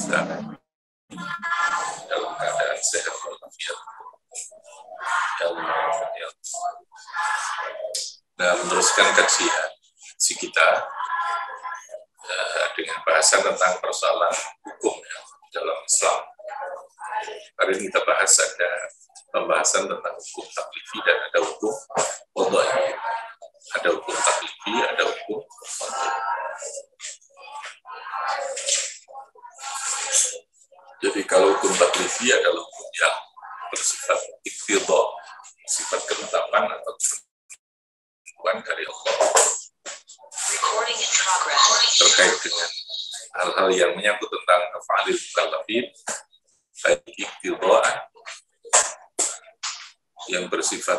Ustaz dalam keadaan sehat walafiat. Ya Allah, ya Allah. Nah, meneruskan kajian kita dengan bahasan tentang persoalan hukum ya, dalam Islam. Hari ini kita bahas ada pembahasan tentang hukum taklifi dan ada hukum qadha'i. Ada hukum taklifi, ada hukum qadha'i. Jadi kalau hukum taklifi adalah hukum yang bersifat iqtidha, sifat ketetapan atau ketentuan dari Allah terkait dengan hal-hal yang menyangkut tentang af'alil mukallafin, baik iqtidhaan yang bersifat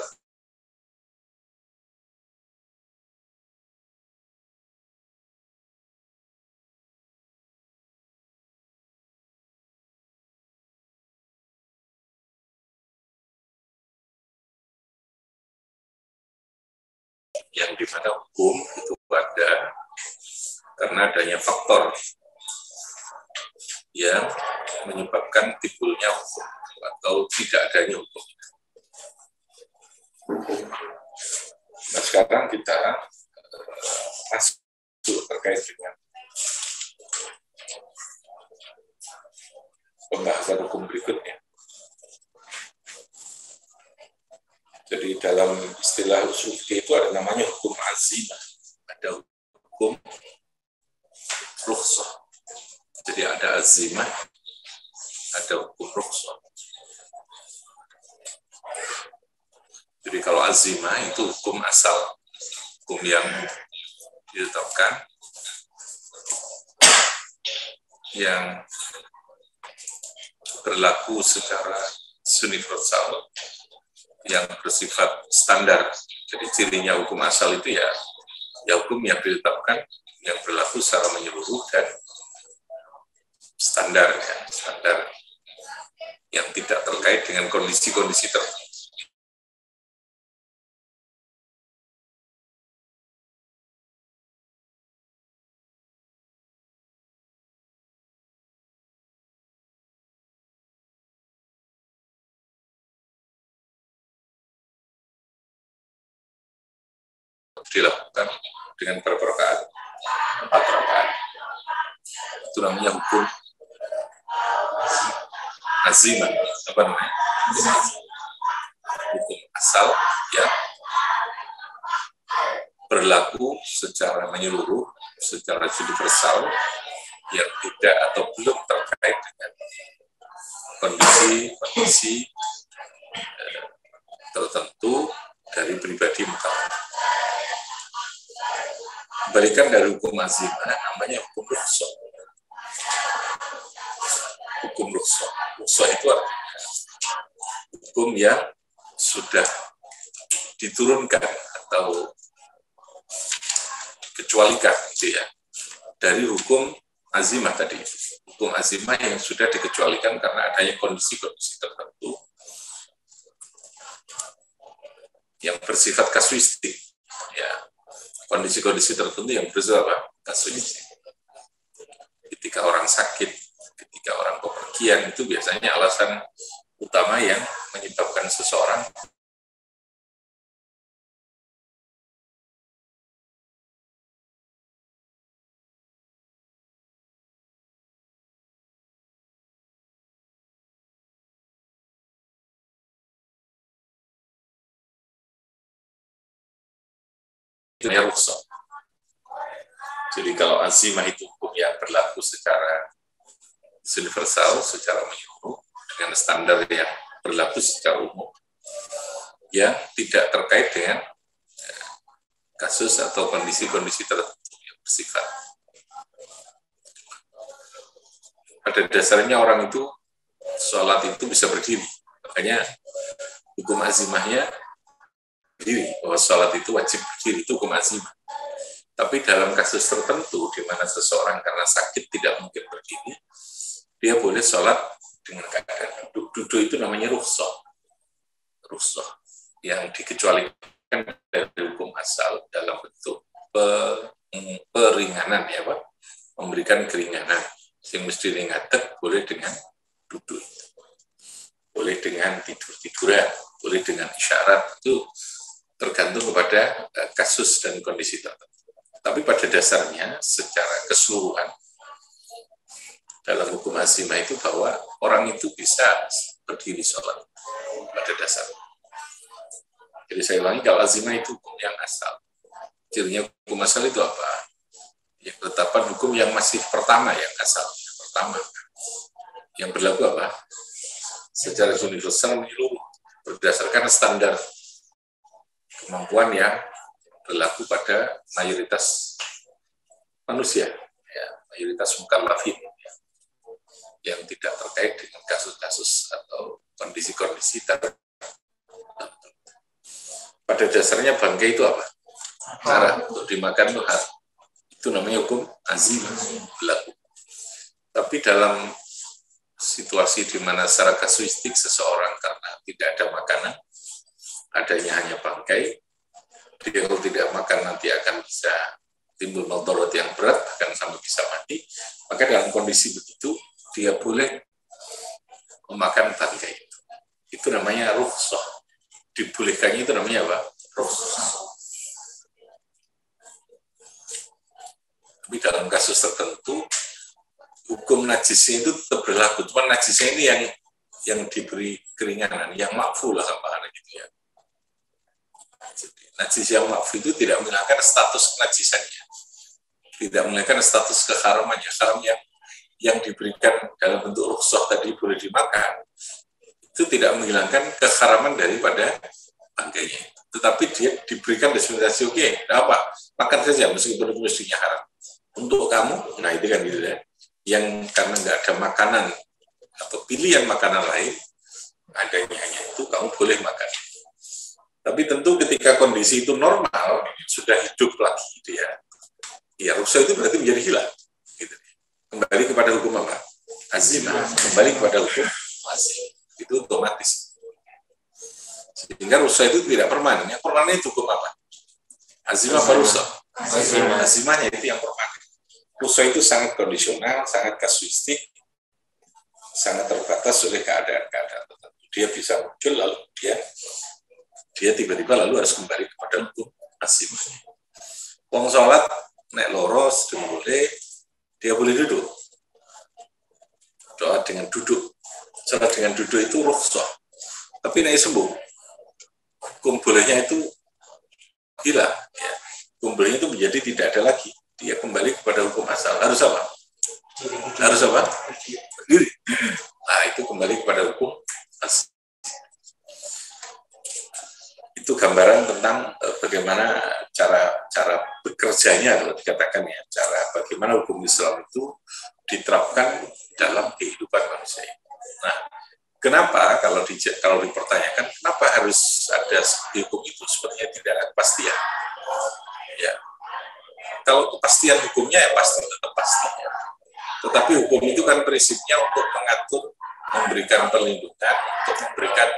yang dimana hukum itu ada karena adanya faktor yang menyebabkan timbulnya hukum atau tidak adanya hukum. Nah, sekarang kita masuk terkait dengan pembahasan hukum berikutnya. Jadi dalam istilah usul fikih itu ada namanya hukum azimah, ada hukum rukhsah. Jadi ada azimah, ada hukum rukhsah. Jadi kalau azimah itu hukum asal, hukum yang ditetapkan, yang berlaku secara universal, yang bersifat standar. Jadi cirinya hukum asal itu ya hukum yang ditetapkan, yang berlaku secara menyeluruh dan standar yang tidak terkait dengan kondisi-kondisi tertentu. Dilakukan dengan berapa rakaat? 4 rakaat. Itu namanya hukum azimah. Apa namanya? Hukum asal yang berlaku secara menyeluruh, secara universal, yang tidak atau belum terkait dengan kondisi tertentu dari pribadi mukallaf. Kebalikan dari hukum azimah namanya hukum rukhsah. Hukum rukhsah. Rukhsah itu artinya hukum yang sudah diturunkan atau dikecualikan gitu ya, dari hukum azimah tadi. Hukum azimah yang sudah dikecualikan karena adanya kondisi-kondisi tertentu yang bersifat kasuistik ya. Kondisi-kondisi tertentu yang bersifat kasuistik. Ketika orang sakit, ketika orang bepergian, itu biasanya alasan utama yang menyebabkan seseorang itu ya rukhsah. Jadi kalau azimah itu hukum yang berlaku secara universal, secara menyeluruh, dengan standar yang berlaku secara umum, yang tidak terkait dengan kasus atau kondisi-kondisi tertentu yang bersifat. Pada dasarnya orang itu sholat itu bisa berdiri, makanya hukum azimahnya berdiri, bahwa sholat itu wajib berdiri, itu hukum azimah. Tapi dalam kasus tertentu, di mana seseorang karena sakit tidak mungkin berdiri, dia boleh sholat dengan keadaan duduk. Duduk itu namanya rukhsah. Rukhsah yang dikecualikan dari hukum asal dalam bentuk peringanan ya Pak, memberikan keringanan Yang mesti ngadeg boleh dengan duduk, boleh dengan tidur-tiduran, boleh dengan isyarat, itu tergantung kepada kasus dan kondisi tertentu. Tapi pada dasarnya secara keseluruhan dalam hukum azimah itu bahwa orang itu bisa berdiri sholat pada dasarnya. Jadi saya ulangi, kalau azimah itu hukum yang asal. Cirinya hukum asal itu apa? Ya, ketetapan hukum yang masih pertama, yang asal, yang pertama. Yang berlaku apa? Secara universal menyeluruh, berdasarkan standar kemampuan yang berlaku pada mayoritas manusia, ya, mayoritas mukallafin, ya, yang tidak terkait dengan kasus-kasus atau kondisi-kondisi tertentu. Pada dasarnya bangkai itu apa? Haram, untuk dimakan itu haram. Itu namanya hukum azimah berlaku. Tapi dalam situasi di mana secara kasuistik seseorang karena tidak ada makanan, adanya hanya bangkai, dia kalau tidak makan nanti akan bisa timbul madarat yang berat, bahkan sampai bisa mati, maka dalam kondisi begitu dia boleh memakan bangkai itu. Itu namanya rukhsah. Dibolehkannya itu namanya apa? Rukhsah. Tapi dalam kasus tertentu hukum najisnya itu tetap berlaku. Cuma najisnya ini yang diberi keringanan, yang makfu lah sama gitu ya. Jadi, najis yang makfu itu tidak menghilangkan status kenajisannya, tidak menghilangkan status keharamannya. Haram yang diberikan dalam bentuk rukhsah tadi boleh dimakan, itu tidak menghilangkan keharaman daripada bangkainya. Tetapi dia diberikan dispensasi, oke, apa? Makan saja meskipun itu mestinya haram. Untuk kamu, nah itu kan gitu ya. Yang karena nggak ada makanan atau pilihan makanan lain, adanya hanya itu, kamu boleh makan. Tapi tentu ketika kondisi itu normal, sudah hidup lagi dia, ya rukhsah itu berarti menjadi hilang. Gitu. Kembali kepada hukum apa? Azimah, kembali kepada hukum azimah. Itu otomatis. Sehingga rukhsah itu tidak permanen. Yang permanen itu hukum apa? Azimah apa rukhsah? Azimahnya itu yang permanen. Rukhsah itu sangat kondisional, sangat kasuistik, sangat terbatas oleh keadaan-keadaan tertentu. Dia bisa muncul lalu dia tiba-tiba lalu harus kembali kepada hukum azimahnya. Wong sholat nek loros boleh, dia boleh duduk. Doa dengan duduk. Sholat dengan duduk itu rukhsah. Tapi nek sembuh, hukum bolehnya itu hilang. Ya. Hukum bolehnya itu menjadi tidak ada lagi. Dia kembali kepada hukum asal. Harus apa? Harus apa? Berdiri. Nah, itu kembali kepada hukum asal. Itu gambaran tentang bagaimana cara bekerjanya, kalau dikatakan ya, cara bagaimana hukum Islam itu diterapkan dalam kehidupan manusia. Nah, kenapa kalau dipertanyakan kenapa harus ada hukum itu? Sebenarnya tidak ada kepastian. Ya, kalau kepastian hukumnya ya pasti tetap pasti. Ya. Tetapi hukum itu kan prinsipnya untuk mengatur, memberikan perlindungan, untuk memberikan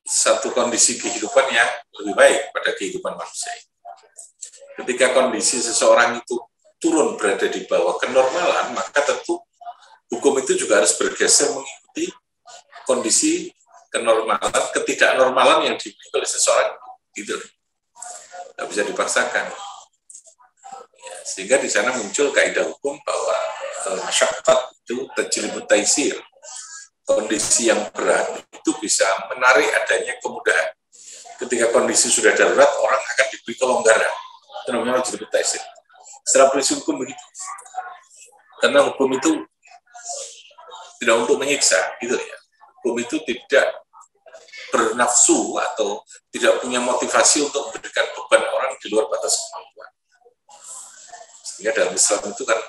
satu kondisi kehidupan yang lebih baik pada kehidupan manusia. Ketika kondisi seseorang itu turun berada di bawah kenormalan, maka tentu hukum itu juga harus bergeser mengikuti kondisi kenormalan, ketidaknormalan yang dimiliki oleh seseorang. Gitu. Tidak bisa dipaksakan. Ya, sehingga di sana muncul kaidah hukum bahwa masyaqqat itu tajlibut taisir. Kondisi yang berat itu bisa menarik adanya kemudahan. Ketika kondisi sudah darurat, orang akan diberi kelonggaran. Itu namanya tajlibut taisir. Secara prinsip hukum begitu. Karena hukum itu tidak untuk menyiksa, gitu ya. Hukum itu tidak bernafsu atau tidak punya motivasi untuk memberikan beban orang di luar batas kemampuan. Sehingga dalam Islam itu kan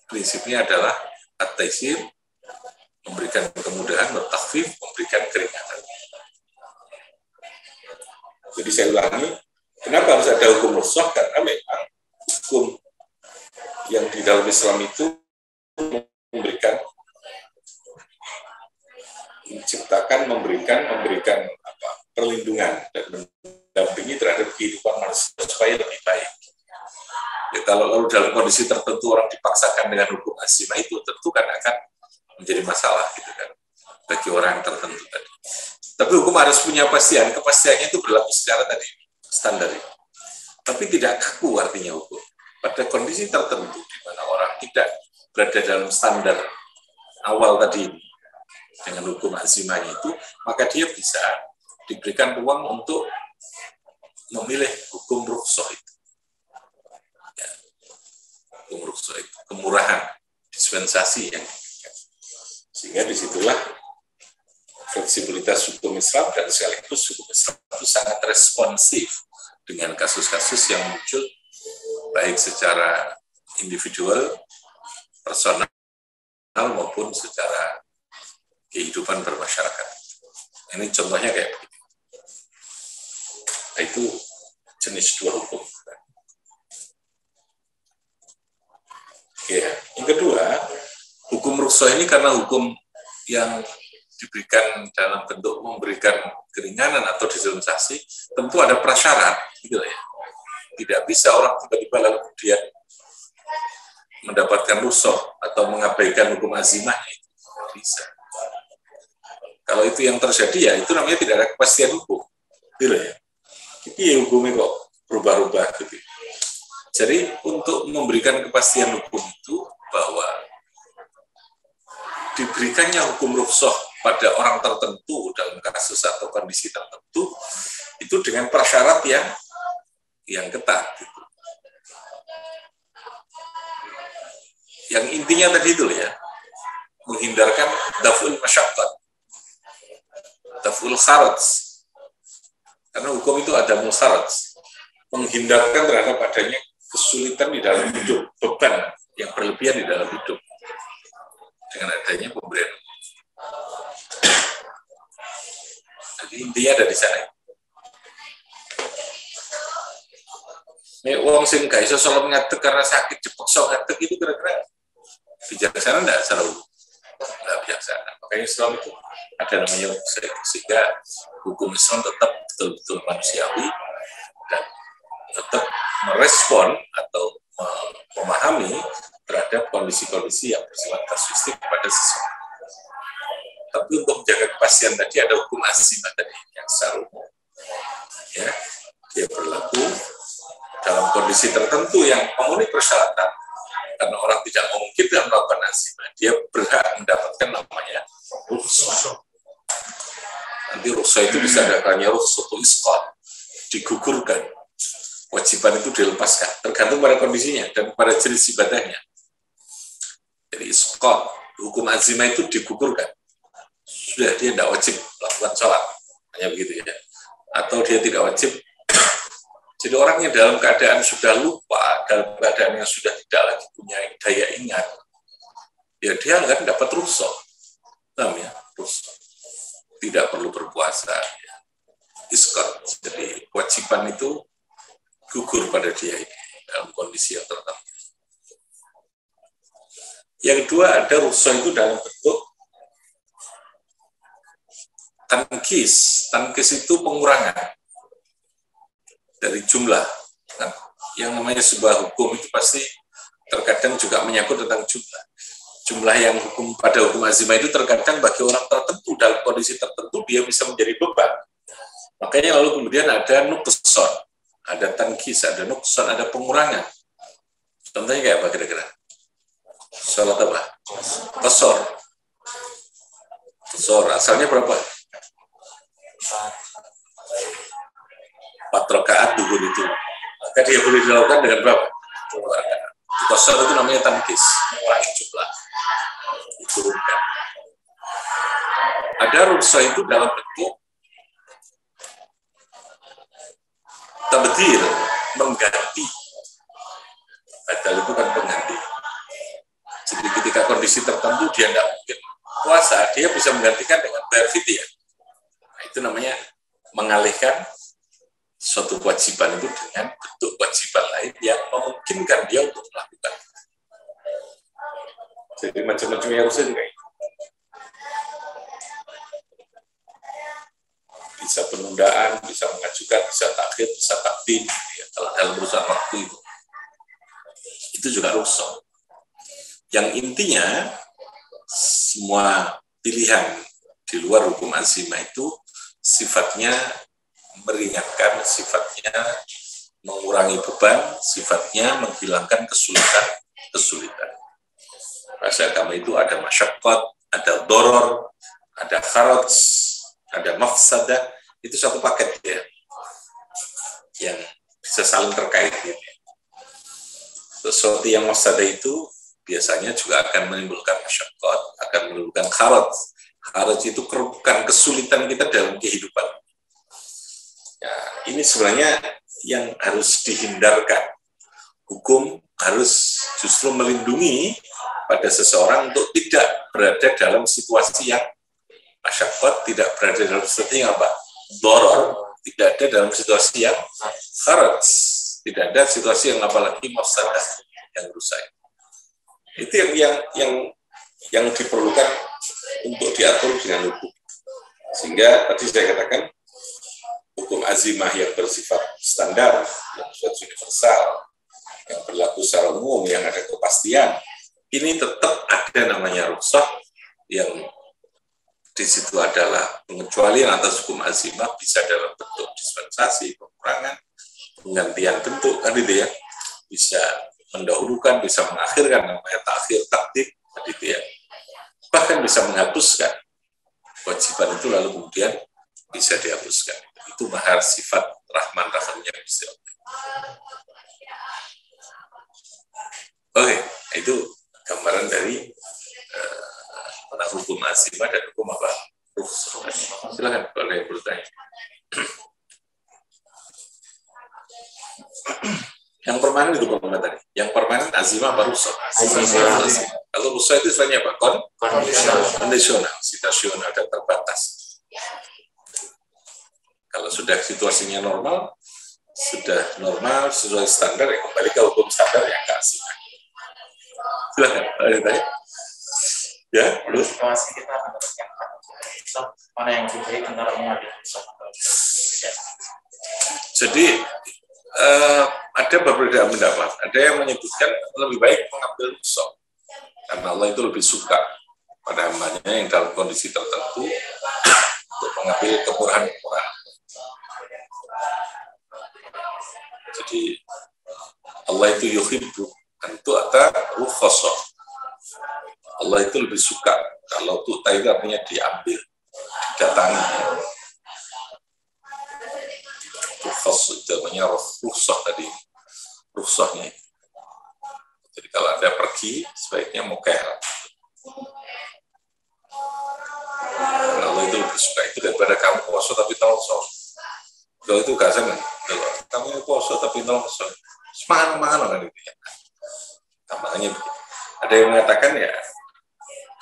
prinsipnya adalah at-taisir, memberikan kemudahan, bertakhfif, memberikan keringanan. Jadi saya ulangi, kenapa harus ada hukum rukhsah? Karena memang hukum yang di dalam Islam itu memberikan, menciptakan, memberikan apa, perlindungan dan mendampingi terhadap kehidupan manusia supaya lebih baik. Ya, kalau dalam kondisi tertentu orang dipaksakan dengan hukum azimah itu tentu kan akan menjadi masalah gitu kan bagi orang tertentu tadi. Tapi hukum harus punya kepastian, kepastiannya itu berlaku secara tadi standar. Tapi tidak kaku artinya hukum. Pada kondisi tertentu di mana orang tidak berada dalam standar awal tadi dengan hukum azimahnya itu, maka dia bisa diberikan ruang untuk memilih hukum rukhsah itu. Ya, hukum rukhsah itu, kemurahan, dispensasi yang sehingga disitulah fleksibilitas hukum Islam dan sekaligus hukum Islam itu sangat responsif dengan kasus-kasus yang muncul baik secara individual, personal maupun secara kehidupan bermasyarakat. Ini contohnya kayak begitu. Nah, itu jenis dua hukum. Ya, yang kedua, hukum rukhsah ini karena hukum yang diberikan dalam bentuk memberikan keringanan atau dispensasi, tentu ada prasyarat, gitu ya. Tidak bisa orang tiba-tiba lalu kemudian mendapatkan rukhsah atau mengabaikan hukum azimahnya, itu tidak bisa. Kalau itu yang terjadi ya itu namanya tidak ada kepastian hukum, gitu ya. Ini hukumnya kok berubah-ubah gitu. Jadi untuk memberikan kepastian hukum itu bahwa diberikannya hukum rukhsah pada orang tertentu dalam kasus atau kondisi tertentu itu dengan prasyarat yang ketat. Gitu. Yang intinya tadi itu ya, menghindarkan daf'ul masyaqqat, daf'ul kharaj. Karena hukum itu ada mukharaj, menghindarkan terhadap adanya kesulitan di dalam hidup, beban yang berlebihan di dalam hidup dengan adanya pemberian. Jadi intinya ada di sana. Nek wong sing gak iso salat ngadeg karena sakit dipaksa ngadeg itu kira-kira bijaksana enggak selalu? Enggak bijaksana. Makanya Islam itu ada namanya sehingga hukum Islam tetap betul-betul manusiawi dan tetap merespon atau memahami terhadap kondisi-kondisi yang bersifat kasuistik pada seseorang. Tapi untuk menjaga kepastian tadi ada hukum azimah tadi yang secara umum, ya, dia berlaku dalam kondisi tertentu yang memenuhi persyaratan. Karena orang tidak memungkinkan melakukan azimah, dia berhak mendapatkan namanya rukhsah. Nanti rukhsah itu bisa adakannya rukhsatul isqat, digugurkan. Kewajiban itu dilepaskan, tergantung pada kondisinya dan pada jenis ibadahnya. Jadi isqat, hukum azimah itu digugurkan. Sudah dia tidak wajib melakukan sholat, hanya begitu ya. Atau dia tidak wajib. Jadi orang yang dalam keadaan sudah lupa, dalam keadaan yang sudah tidak lagi punya daya ingat, ya dia akan dapat rukhsah. Namanya rukhsah. Tidak perlu berpuasa. Ya. Isqat. Jadi kewajiban itu gugur pada dia ini, dalam kondisi yang tertentu. Yang kedua ada rukhsah itu dalam bentuk tankis. Tankis itu pengurangan dari jumlah. Nah, yang namanya sebuah hukum itu pasti terkadang juga menyangkut tentang jumlah. Jumlah yang hukum pada hukum azimah itu terkadang bagi orang tertentu dalam kondisi tertentu dia bisa menjadi beban. Makanya lalu kemudian ada nuqsan, ada tankis, ada nuqsan, ada pengurangan. Contohnya kayak apa kira-kira? Salat apa? Qasar. Qasar asalnya berapa? 4 rakaat duhur itu. Maka dia boleh dilakukan dengan berapa? 2 rakaat. Qasar itu namanya tankis, mengurangi jumlah. Diturunkan. Ada rukhsah itu dalam bentuk tabdil, mengganti. Padahal itu kan pengganti. Jadi ketika kondisi tertentu dia tidak mungkin puasa, dia bisa menggantikan dengan bayar fidyah. Nah, itu namanya mengalihkan suatu kewajiban itu dengan bentuk kewajiban lain yang memungkinkan dia untuk melakukan. Jadi macam-macamnya rukhsah juga itu. Bisa penundaan, bisa mengajukan, bisa takhir, bisa takdim, ya, dalam urusan waktu itu. Itu itu juga rukhsah. Yang intinya semua pilihan di luar hukum azimah itu sifatnya meringankan, sifatnya mengurangi beban, sifatnya menghilangkan kesulitan. Bahasa agama itu ada masyaqqat, ada doror, ada kharaj, ada mafsadah, itu satu paket ya, yang bisa saling terkait gitu. Sesuatu yang mafsadah itu biasanya juga akan menimbulkan masyaqqat, akan menimbulkan kharaj. Kharaj itu kerukan kesulitan kita dalam kehidupan. Ya, ini sebenarnya yang harus dihindarkan. Hukum harus justru melindungi pada seseorang untuk tidak berada dalam situasi yang masyaqqat, tidak berada dalam situasi yang apa? Doror, tidak ada dalam situasi yang kharaj, tidak ada situasi yang apalagi mafsadah yang rusak. Itu yang diperlukan untuk diatur dengan hukum. Sehingga tadi saya katakan hukum azimah yang bersifat standar, yang bersifat universal, yang berlaku secara umum, yang ada kepastian, ini tetap ada namanya rukhsah, yang di situ adalah pengecualian atas hukum azimah, bisa dalam bentuk dispensasi, pengurangan, penggantian bentuk, kan gitu ya, bisa mendahulukan, bisa mengakhirkan, namanya takhir, takdir, gitu ya, bahkan bisa menghapuskan kewajiban itu lalu kemudian bisa dihapuskan. Itu mahar sifat Rahman Rahimnya bisa. Oke, itu gambaran dari hukum azimah dan hukum apa? Silakan kalau yang bertanya. Yang permanen itu apa tadi? Yang permanen azimah baru rukhsah. Kalau rukhsah itu istilahnya apa? Kondisional, situasional dan terbatas. Kalau sudah situasinya normal, sudah normal sesuai standar, ya kembali ke hukum standar yang keasinan. Silakan, ada yang tanya? Ya, terus? Situasi kita mendapatkan mana yang lebih baik antara mengambil rukhsah atau tidak? Jadi ada beberapa pendapat. Ada yang menyebutkan lebih baik mengambil rukhsah karena Allah itu lebih suka pada hambanya yang dalam kondisi tertentu untuk mengambil kemurahan-kemurahan. Jadi Allah itu yuhibbu antu ata rukhsah. Allah itu lebih suka kalau tu'ta itu artinya diambil, didatangi. Rukhsah itu namanya rukhsah tadi, rukhsahnya. Jadi kalau Anda pergi, sebaiknya mukel. Allah itu lebih suka itu daripada kamu puasa tapi tolong. Kalau itu gak senang. Kamu puasa tapi tolong. Semangat kan itu ya. Makanya ada yang mengatakan ya,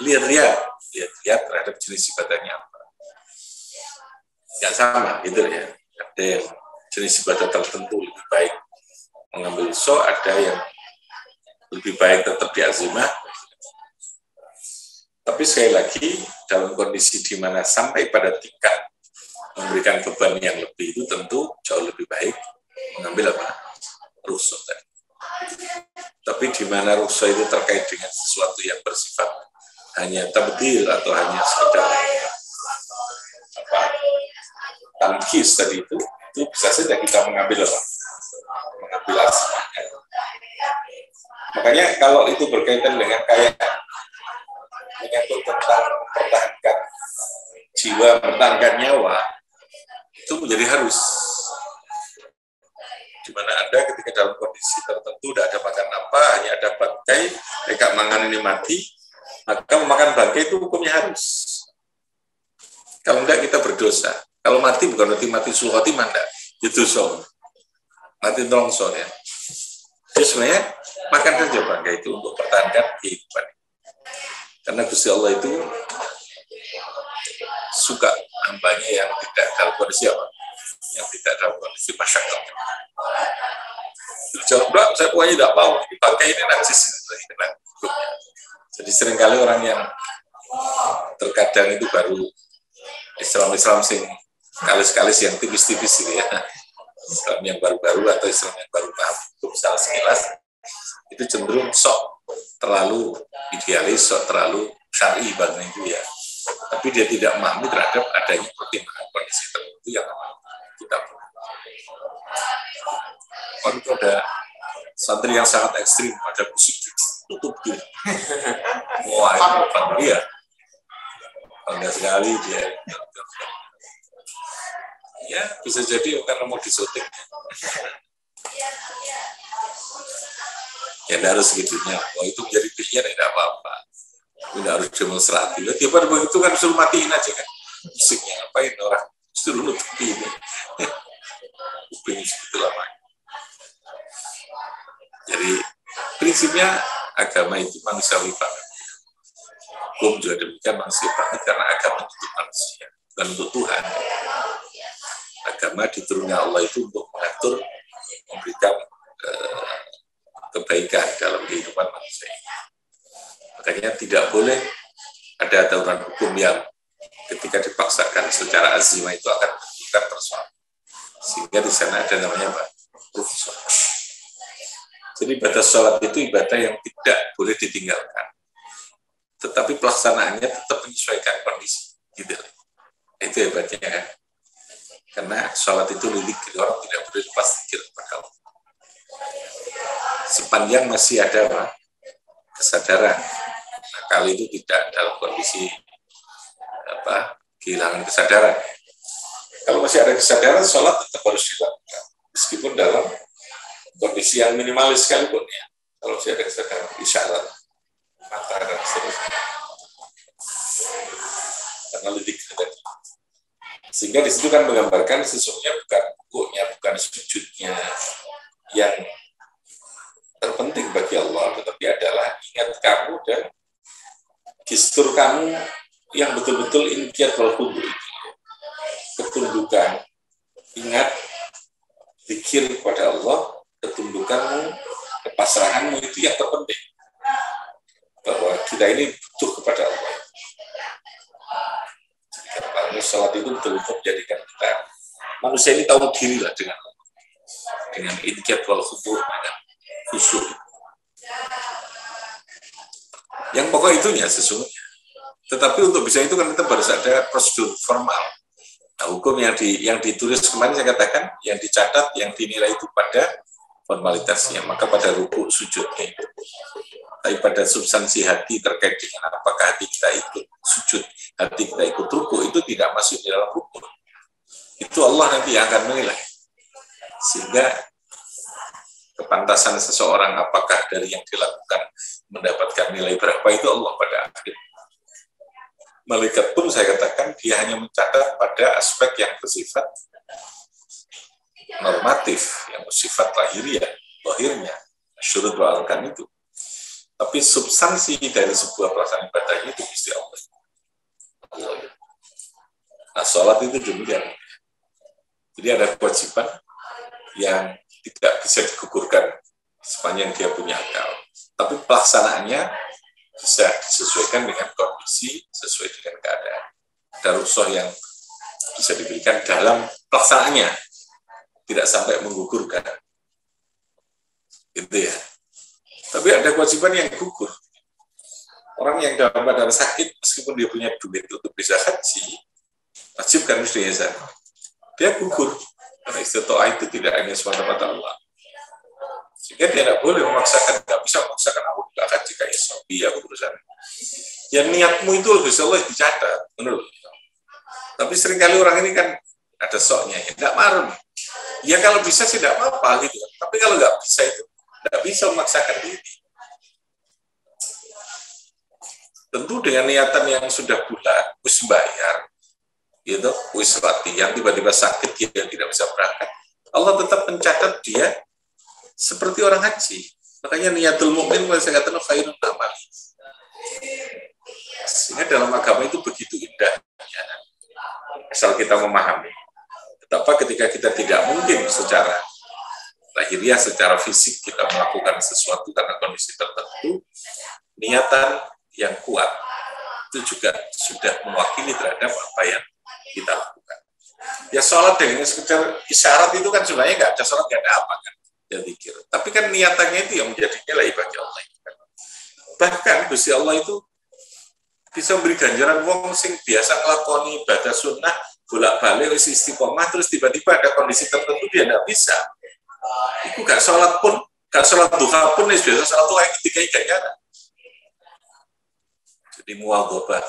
lihat terhadap jenis ibadahnya apa. Ya sama gitu ya. Ada yang jenis ibadah tertentu lebih baik mengambil rukhsah, ada yang lebih baik tetap di azimah. Tapi sekali lagi dalam kondisi di mana sampai pada tingkat memberikan beban yang lebih itu tentu jauh lebih baik mengambil apa? Rukhsah tadi. Tapi di mana rukhsah itu terkait dengan sesuatu yang bersifat hanya tabdil atau hanya sekedar tamkis tadi itu bisa saja kita mengambil apa? Mengambil azimah. Makanya kalau itu berkaitan dengan kayak menyangkut tentang mempertahankan jiwa, mempertahankan nyawa, itu menjadi harus. Di mana Anda ketika dalam kondisi tertentu tidak ada makan apa, hanya ada bangkai, mereka mangan ini mati, maka memakan bangkai itu hukumnya harus. Kalau enggak kita berdosa. Kalau mati bukan berarti mati sulhati manda, itu so. Mati tolongso ya. Jadi sebenarnya makan saja bangkai itu untuk pertahankan kehidupan. Karena Gusti Allah itu suka hambanya yang tidak dalam kondisi apa? Yang tidak dalam kondisi masyarakat. Jawab, enggak, saya pokoknya tidak mau. Bangkai ini najis. Jadi seringkali orang yang terkadang itu baru Islam sing kalis-kalis yang tipis-tipis gitu ya. Islam yang baru-baru atau Islam yang baru paham hukum secara sekilas, itu cenderung sok terlalu idealis, sok terlalu syar'i bahkan itu ya. Tapi dia tidak memahami terhadap adanya pertimbangan kondisi tertentu yang kita perlu. Kalau itu ada santri yang sangat ekstrim, ada musik tutup gitu. Wah, itu bukan dia. Bangga sekali dia. Ya, bisa jadi karena mau disyuting. Ya, tidak harus segitunya. Wah, itu menjadi pilihan, tidak apa-apa. Tidak harus demonstratif. Tiba-tiba begitu kan suruh matiin aja kan. Musiknya ngapain orang suruh nutup ini. Kuping segitu lama. Jadi prinsipnya agama itu manusiawi banget. Hukum juga demikian manusia banget karena agama untuk manusia, bukan untuk Tuhan. Agama diturunkan Allah itu untuk mengatur, memberikan kebaikan dalam kehidupan manusia. Makanya tidak boleh ada aturan hukum yang ketika dipaksakan secara azimah itu akan menimbulkan persoalan. Sehingga di sana ada namanya apa? Rukhsah. Jadi ibadah sholat itu ibadah yang tidak boleh ditinggalkan. Tetapi pelaksanaannya tetap menyesuaikan kondisi. Gitu. Itu hebatnya kan. Karena sholat itu lilik, orang tidak boleh lepas zikir kepada Allah. Sepanjang masih ada apa? Kesadaran. Nah, kali itu tidak dalam kondisi kehilangan kesadaran. Kalau masih ada kesadaran, sholat tetap harus dilakukan. Meskipun dalam kondisi yang minimalis sekalipun ya. Kalau masih ada kesadaran, isyarat, mata dan seterusnya. Karena lidik tadi. Sehingga di situ kan menggambarkan sesungguhnya bukan rukuknya, bukan sujudnya yang terpenting bagi Allah, tetapi adalah ingat kamu dan gestur kamu yang betul-betul inqiyad wal khudu, ketundukan, ingat zikir kepada Allah, ketundukanmu, kepasrahanmu itu yang terpenting, bahwa kita ini butuh kepada Allah. Jadi salat itu betul-betul menjadikan kita manusia ini tahu diri lah dengan inqiyad wal khudu, dengan khusyuk. Yang pokok itunya sesungguhnya. Tetapi untuk bisa itu kan tetap harus ada prosedur formal. Nah, hukum yang ditulis kemarin saya katakan, yang dicatat, yang dinilai itu pada formalitasnya. Maka pada rukuk sujudnya itu. Tapi pada substansi hati terkait dengan apakah hati kita ikut sujud, hati kita ikut rukuk, itu tidak masuk di dalam hukum. Itu Allah nanti yang akan menilai. Sehingga kepantasan seseorang apakah dari yang dilakukan mendapatkan nilai berapa itu Allah pada akhirnya. Malaikat pun saya katakan dia hanya mencatat pada aspek yang bersifat normatif, yang bersifat lahiriah, lahirnya, syurut wa arkan itu. Tapi substansi dari sebuah pelaksanaan ibadah itu mesti Allah. Nah, sholat itu demikian. Jadi ada kewajiban yang tidak bisa digugurkan sepanjang dia punya akal. Tapi pelaksanaannya bisa disesuaikan dengan kondisi, sesuai dengan keadaan. Ada rukhsah yang bisa diberikan dalam pelaksanaannya, tidak sampai menggugurkan. Gitu ya. Tapi ada kewajiban yang gugur. Orang yang dalam keadaan sakit, meskipun dia punya duit untuk bisa haji, wajib kan mesti ya, dia gugur. Karena istitoah itu tidak hanya semata-mata Allah. Sehingga dia tidak boleh memaksakan, tidak bisa memaksakan aku tidak haji kayak sapi ya urusan. Ya niatmu itu bisa Allah dicatat, menurut. Tapi seringkali orang ini kan ada soknya, ya tidak marah. Ya kalau bisa sih tidak apa-apa gitu. Tapi kalau nggak bisa itu, tidak bisa memaksakan diri. Tentu dengan niatan yang sudah bulat, wis bayar, gitu, wis latihan, tiba-tiba sakit dia tidak bisa berangkat. Allah tetap mencatat dia seperti orang haji. Makanya niatul mukmin saya katakan khairun amal. Sehingga dalam agama itu begitu indahnya. Asal kita memahami. Betapa ketika kita tidak mungkin secara lahiriah, secara fisik kita melakukan sesuatu karena kondisi tertentu, niatan yang kuat itu juga sudah mewakili terhadap apa yang kita lakukan. Ya sholat dengan sekedar isyarat itu kan sebenarnya nggak ada sholat, nggak ada apa kan. ya zikir. Tapi kan niatannya itu yang menjadi nilai bagi Allah. Bahkan Gusti Allah itu bisa beri ganjaran wong sing biasa ngelakoni ibadah sunnah bolak-balik wis istiqomah, terus tiba-tiba ada kondisi tertentu dia tidak bisa. Itu gak sholat pun, gak sholat duha pun biasa sholat duha ketika ganjaran. Jadi muwadhabah,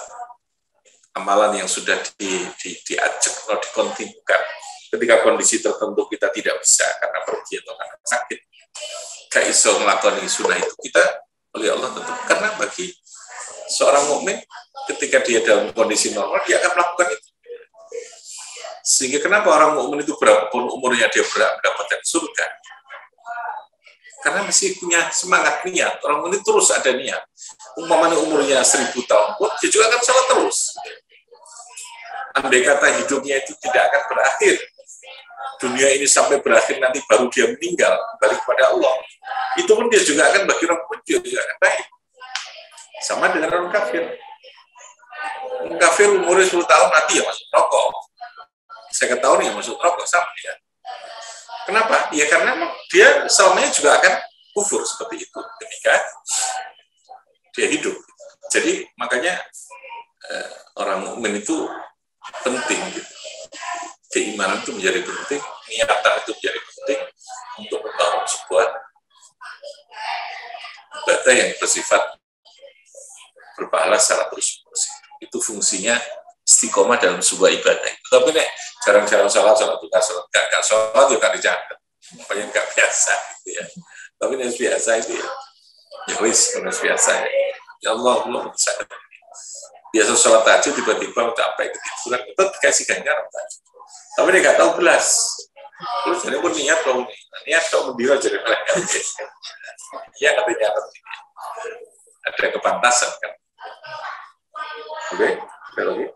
amalan yang sudah diajak atau dikontinukan ketika kondisi tertentu kita tidak bisa karena pergi atau karena sakit, gak iso ngelakoni sunnah itu, kita oleh Allah tentu, karena bagi seorang mukmin ketika dia dalam kondisi normal dia akan melakukan itu. Sehingga kenapa orang mukmin itu berapapun umurnya dia berhak mendapatkan surga? Karena masih punya semangat niat. Orang mukmin terus ada niat. Umpamanya umurnya 1000 tahun pun dia juga akan salat terus. Andai kata hidupnya itu tidak akan berakhir, dunia ini sampai berakhir nanti baru dia meninggal balik kepada Allah, itu pun dia juga akan bagi orang mukmin dia juga akan baik. Sama dengan orang kafir. Orang kafir umurnya 10 tahun nanti ya masuk rokok. Saya ketahui ya masuk rokok sama ya. Kenapa? Ya karena dia selamanya juga akan kufur seperti itu ketika dia hidup. Jadi makanya orang mukmin itu penting gitu. Keimanan itu menjadi penting, niatan itu menjadi penting untuk membangun sebuah ibadah yang bersifat berpahala secara terus-menerus. Itu fungsinya istiqomah dalam sebuah ibadah. Tapi nek jarang-jarang sholat juga gak sholat juga dicatat. Makanya gak biasa gitu ya. Tapi nek biasa itu ya wis biasa ya. Ya Allah belum bisa. Biasa sholat tahajud tiba-tiba capek ketiduran, itu dikasih ganjaran. Tapi dia nggak tahu belas. Terus jadi pun niat kalau niat kalau mendira jadi malaikat. Iya katanya ada kepantasan kan. Oke, ada lagi.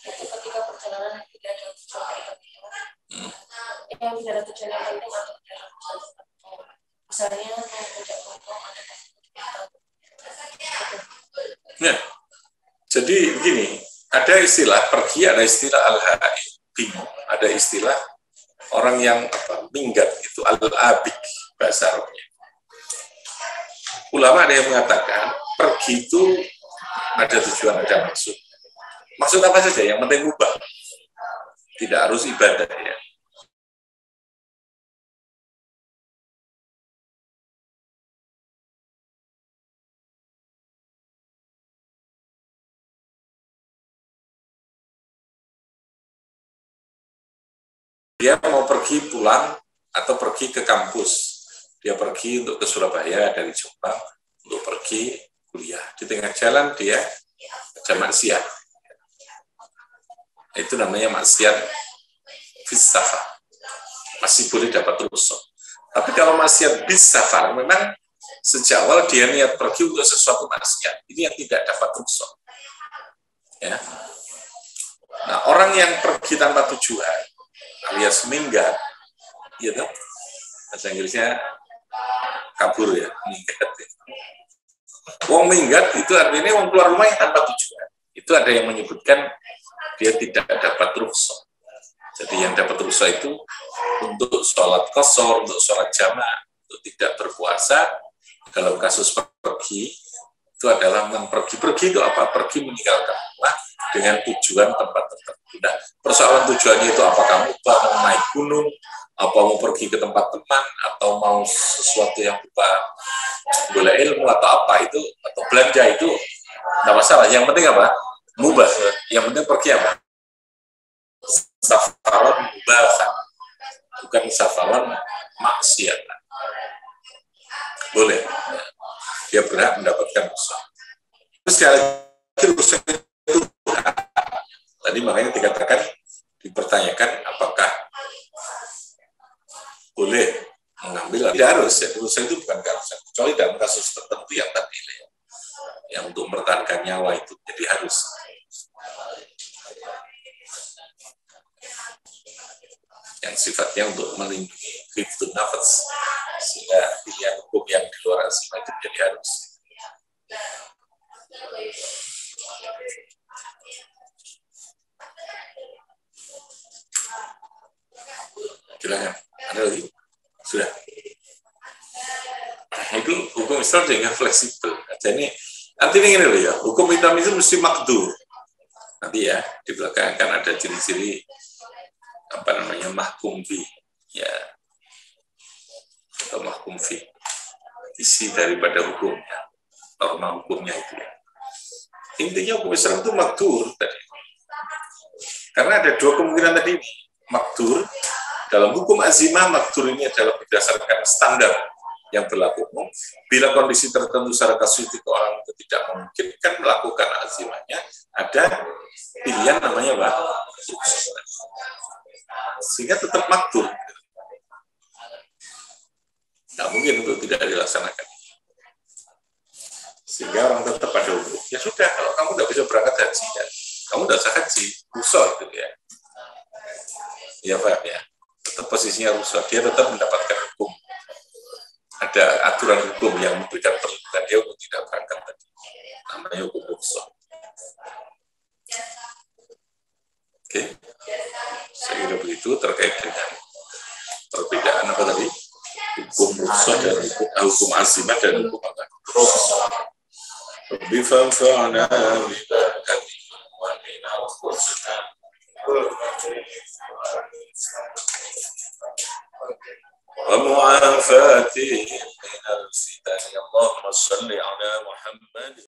Ketika perjalanan tidak ada tujuan tertentu, yang tidak ada tujuan yang penting atau tidak ada tujuan tertentu, misalnya mengajak kelompok Ya, jadi begini, ada istilah pergi, ada istilah al-ha'i, bingung, ada istilah orang yang minggat itu al-abik bahasa Arabnya. Ulama ada yang mengatakan pergi itu ada tujuan, ada maksud. Maksud apa saja? Yang penting ubah. Tidak harus ibadah ya. Dia mau pergi pulang atau pergi ke kampus. Dia pergi untuk ke Surabaya dari Jombang untuk pergi kuliah. Di tengah jalan dia ada maksiat. Itu namanya maksiat fis safar. Masih boleh dapat rukhsah. Tapi kalau maksiat bis safar, memang sejak awal dia niat pergi untuk sesuatu maksiat. Ini yang tidak dapat rukhsah. Ya. Nah, orang yang pergi tanpa tujuan alias minggat, gitu. Bahasa Inggrisnya kabur ya, minggat. Wong minggat itu artinya wong keluar rumah yang tanpa tujuan. Itu ada yang menyebutkan dia tidak dapat rukhsah. Jadi yang dapat rukhsah itu untuk sholat qashar, untuk sholat jamaah, untuk tidak berpuasa. Dalam kasus pergi itu adalah pergi itu apa? Pergi meninggalkan rumah dengan tujuan tempat tertentu. Nah, persoalan tujuannya itu apakah mau naik gunung, apa mau pergi ke tempat teman, atau mau sesuatu yang berupa boleh ilmu atau apa itu, atau belanja itu, tidak masalah. Yang penting apa? Mubah. Yang penting pergi apa? Safaran mubah, bukan safaran maksiat. Boleh. Dia berhak mendapatkan rukhsah. Terus sekali lagi rukhsah itu tadi makanya dikatakan, dipertanyakan apakah boleh mengambil. Tidak harus ya, rukhsah itu bukan keharusan, kecuali dalam kasus tertentu yang tadi yang untuk mempertahankan nyawa itu jadi harus. Yang sifatnya untuk melindungi hifdzun nafas, sehingga pilihan hukum yang di luar azimah itu jadi harus. Sudah. Itu hukum Islam sehingga fleksibel. Jadi artinya ini loh ya, hukum Islam itu mesti makdur. Nanti ya di belakang kan ada ciri-ciri apa namanya mahkum fi, ya, atau mahkum fi, isi daripada hukumnya, norma hukumnya itu. Intinya hukum Islam itu makdur tadi. Karena ada dua kemungkinan tadi, makdur dalam hukum azimah, makdur ini adalah berdasarkan standar yang berlaku umum. Bila kondisi tertentu secara kasuistik orang itu tidak memungkinkan melakukan azimahnya, ada pilihan namanya apa? Sehingga tetap makdur. Nggak mungkin untuk tidak dilaksanakan. Sehingga orang tetap pada hukum. Ya sudah, kalau kamu tidak bisa berangkat haji, ya, kamu tidak usah haji, rusak gitu ya. Ya paham ya. Tetap posisinya rusak, dia tetap mendapatkan hukum. Ada aturan hukum yang memberikan perlindungan dia untuk tidak berangkat tadi. Namanya hukum rusak. Oke, saya kira begitu terkait dengan perbedaan apa tadi? Hukum rusak dan hukum azimah dan hukum apa? Bifanfa'na bibarakati wa minal khusna wa mu'afati minal fitani. Allahumma salli ala